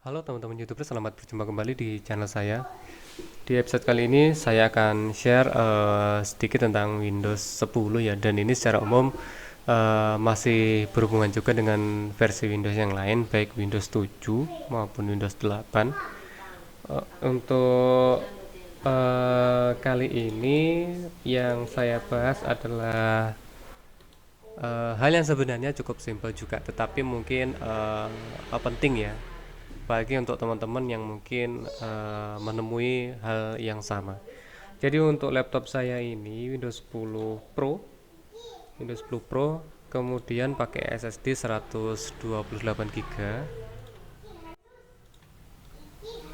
Halo teman-teman YouTuber, selamat berjumpa kembali di channel saya. Di episode kali ini saya akan share sedikit tentang Windows 10 ya, dan ini secara umum masih berhubungan juga dengan versi Windows yang lain, baik Windows 7 maupun Windows 8. Untuk kali ini yang saya bahas adalah hal yang sebenarnya cukup simpel juga, tetapi mungkin penting ya, apalagi untuk teman-teman yang mungkin menemui hal yang sama. Jadi untuk laptop saya ini Windows 10 Pro, Windows 10 Pro, kemudian pakai SSD 128 GB.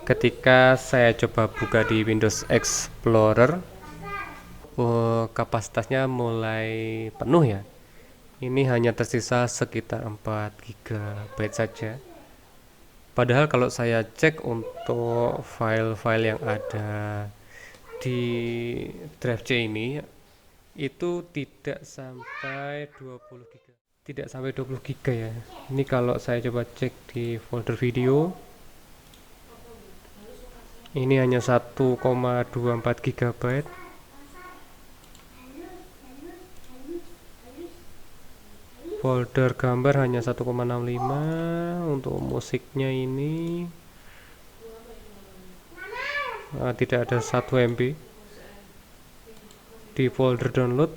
Ketika saya coba buka di Windows Explorer, kapasitasnya mulai penuh ya. Ini hanya tersisa sekitar 4 GB saja. Padahal kalau saya cek untuk file-file yang ada di drive C ini itu tidak sampai 20 GB. Tidak sampai 20 GB ya. Ini kalau saya coba cek di folder video, ini hanya 1,24 GB. Folder gambar hanya 1,65. Untuk musiknya ini tidak ada 1 MB. Di folder download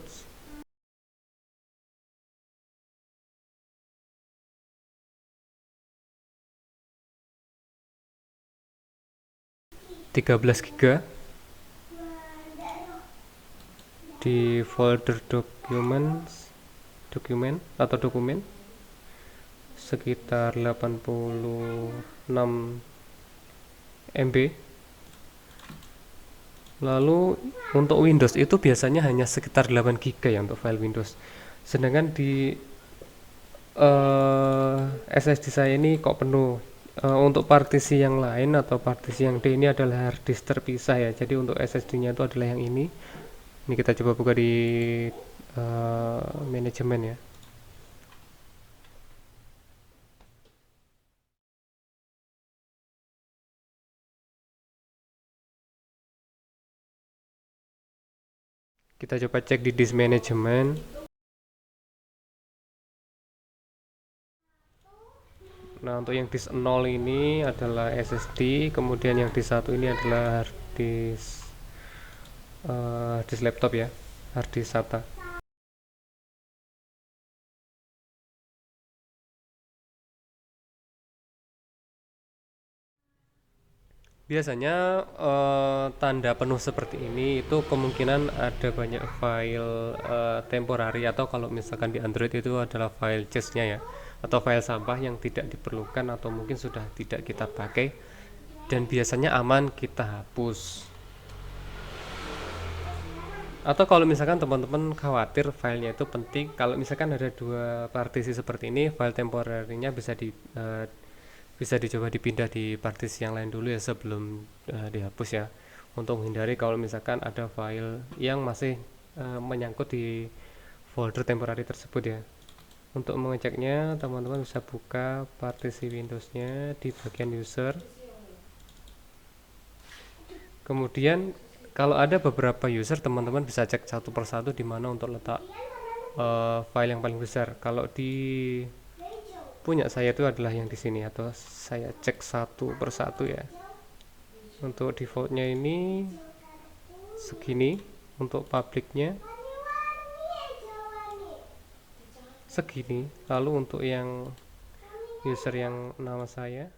13 GB. Di folder dokumen atau dokumen sekitar 86 MB. Lalu untuk Windows itu biasanya hanya sekitar 8 GB ya untuk file Windows. Sedangkan di SSD saya ini kok penuh. Untuk partisi yang lain atau partisi yang D ini adalah hard disk terpisah ya. Jadi untuk SSD-nya itu adalah yang ini. Ini kita coba buka di manajemen ya. Kita coba cek di disk management. Nah, untuk yang disk 0 ini adalah SSD, kemudian yang disk 1 ini adalah hard disk laptop ya, hard disk SATA. Biasanya tanda penuh seperti ini itu kemungkinan ada banyak file temporary, atau kalau misalkan di Android itu adalah file cache-nya ya, atau file sampah yang tidak diperlukan atau mungkin sudah tidak kita pakai dan biasanya aman kita hapus. Atau kalau misalkan teman-teman khawatir filenya itu penting, kalau misalkan ada dua partisi seperti ini, file temporary-nya bisa dicoba dipindah di partisi yang lain dulu ya sebelum dihapus ya, untuk menghindari kalau misalkan ada file yang masih menyangkut di folder temporary tersebut ya. Untuk mengeceknya, teman-teman bisa buka partisi Windows-nya di bagian user. Kemudian kalau ada beberapa user, teman-teman bisa cek satu persatu di mana untuk letak file yang paling besar. Kalau di punya saya itu adalah yang di sini, atau saya cek satu persatu ya. Untuk defaultnya ini segini, untuk publiknya segini. Lalu untuk yang user yang nama saya,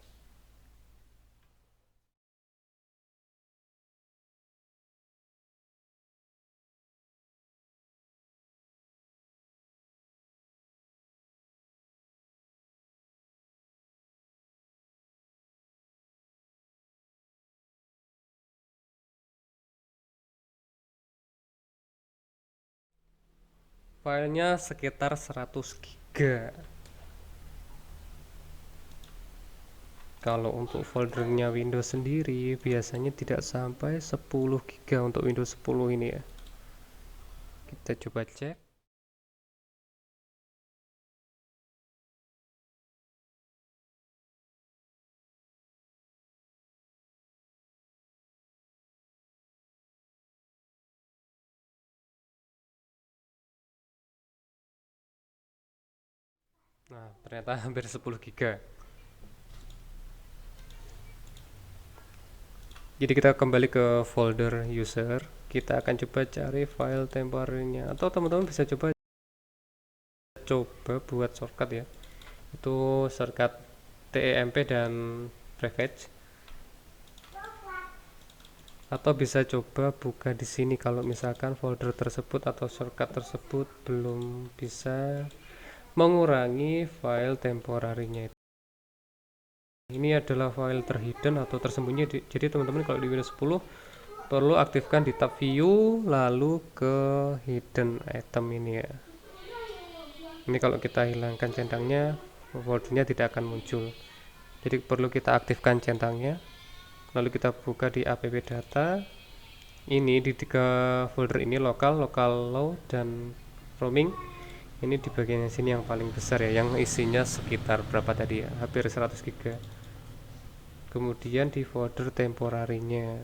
filenya sekitar 100 GB. Kalau untuk foldernya Windows sendiri biasanya tidak sampai 10 GB untuk Windows 10 ini ya. Kita coba cek. Nah, ternyata hampir 10 giga. Jadi kita kembali ke folder user, kita akan coba cari file temporary-nya, atau teman-teman bisa coba buat shortcut ya. Itu shortcut temp dan package, atau bisa coba buka di sini kalau misalkan folder tersebut atau shortcut tersebut belum bisa mengurangi file temporary-nya. Ini adalah file terhidden atau tersembunyi. Jadi teman-teman kalau di Windows 10 perlu aktifkan di tab view lalu ke hidden item ini ya. Ini kalau kita hilangkan centangnya, foldernya tidak akan muncul. Jadi perlu kita aktifkan centangnya, lalu kita buka di app data. Ini di 3 folder ini, lokal, low, dan roaming. Ini di bagian sini yang paling besar ya, yang isinya sekitar berapa tadi ya, hampir 100 GB. Kemudian di folder temporary-nya,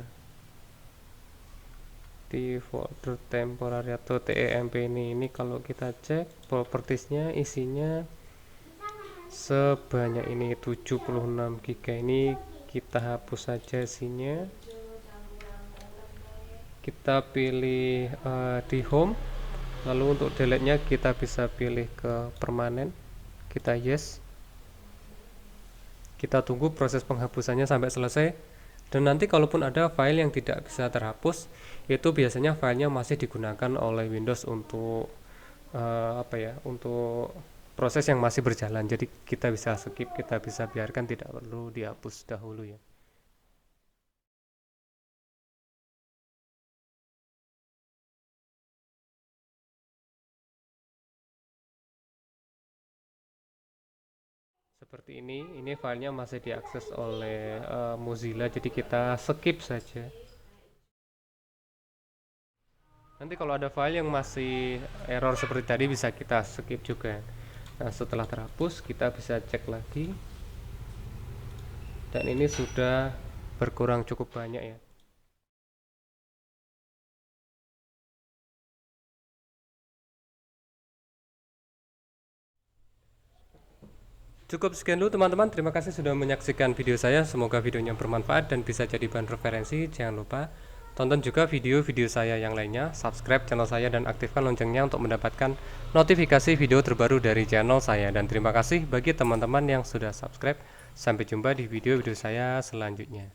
di folder temporary atau temp ini kalau kita cek propertiesnya, isinya sebanyak ini 76 GB. Ini kita hapus saja isinya. Kita pilih di home, lalu untuk delete nya kita bisa pilih ke permanen, kita yes. Kita tunggu proses penghapusannya sampai selesai, dan nanti kalaupun ada file yang tidak bisa terhapus, itu biasanya filenya masih digunakan oleh Windows untuk untuk proses yang masih berjalan. Jadi kita bisa skip, kita bisa biarkan, tidak perlu dihapus dahulu ya. Seperti ini filenya masih diakses oleh Mozilla, jadi kita skip saja. Nanti kalau ada file yang masih error seperti tadi bisa kita skip juga. Nah, setelah terhapus kita bisa cek lagi, dan ini sudah berkurang cukup banyak ya. Cukup sekian dulu teman-teman, terima kasih sudah menyaksikan video saya. Semoga videonya bermanfaat dan bisa jadi bahan referensi. Jangan lupa tonton juga video-video saya yang lainnya, subscribe channel saya dan aktifkan loncengnya untuk mendapatkan notifikasi video terbaru dari channel saya. Dan terima kasih bagi teman-teman yang sudah subscribe. Sampai jumpa di video-video saya selanjutnya.